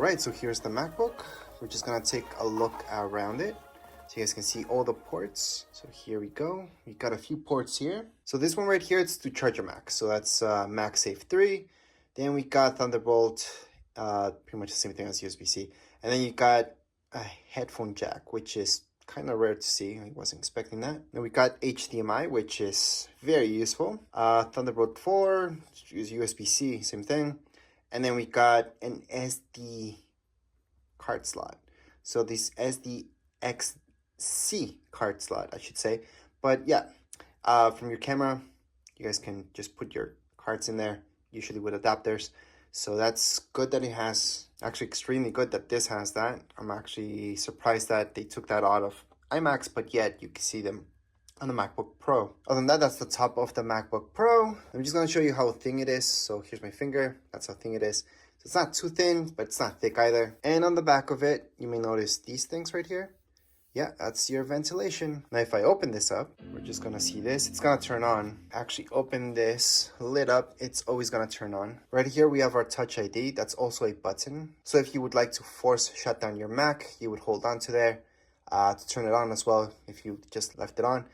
Alright, so here's the MacBook. We're just gonna take a look around it so you guys can see all the ports. So here we go. We got a few ports here. So this one right here, it's to charge your Mac. So that's MagSafe 3. Then we got Thunderbolt, pretty much the same thing as USB-C. And then you got a headphone jack, which is kind of rare to see. I wasn't expecting that. Then we got HDMI, which is very useful. Thunderbolt 4, use USB-C, same thing. And then we got an SD card slot. So this SDXC card slot, I should say. But yeah, from your camera, you guys can just put your cards in there, usually with adapters. So that's good that it has, actually extremely good that this has that. I'm actually surprised that they took that out of iMacs, but yet you can see them on the MacBook Pro. Other than that, that's the top of the MacBook Pro. I'm just gonna show you how thin it is. So here's my finger, that's how thin it is. So it's not too thin, but it's not thick either. And on the back of it, you may notice these things right here. Yeah, that's your ventilation. Now, if I open this up, we're just gonna see this. It's gonna turn on. Actually open this lid up, it's always gonna turn on. Right here, we have our Touch ID. That's also a button. So if you would like to force shut down your Mac, you would hold on to there to turn it on as well if you just left it on.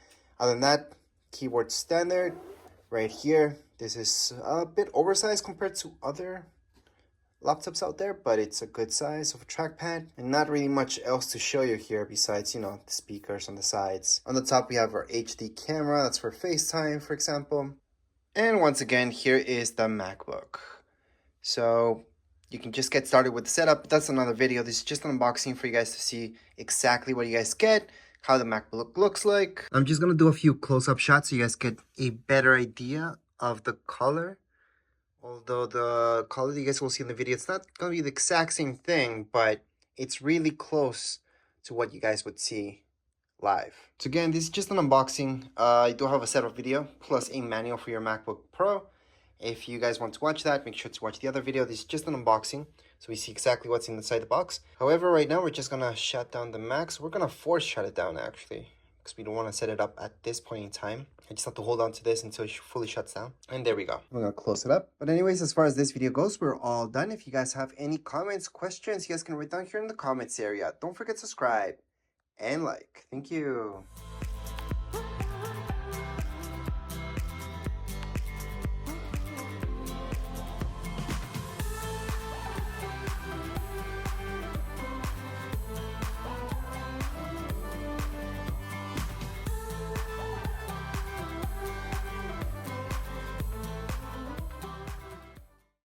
Other than that, keyboard standard. Right here, this is a bit oversized compared to other laptops out there, but it's a good size of a trackpad, and not really much else to show you here besides, you know, the speakers on the sides. On the top, we have our HD camera. That's for FaceTime, for example. And once again, here is the MacBook. So you can just get started with the setup. That's another video. This is just an unboxing for you guys to see exactly what you guys get, how the MacBook looks like. I'm just gonna do a few close-up shots so you guys get a better idea of the color. Although the color you guys will see in the video, it's not gonna be the exact same thing, but it's really close to what you guys would see live. So again, this is just an unboxing. I do have a setup video plus a manual for your MacBook Pro. If you guys want to watch that, make sure to watch the other video. This is just an unboxing, so we see exactly what's inside the box. However, right now we're just gonna shut down the Mac. So we're gonna force shut it down actually, because we don't want to set it up at this point in time. I just have to hold on to this until it fully shuts down. And there we go. I'm gonna close it up. But anyways, as far as this video goes, we're all done. If you guys have any comments, questions, you guys can write down here in the comments area. Don't forget to subscribe and like. Thank you.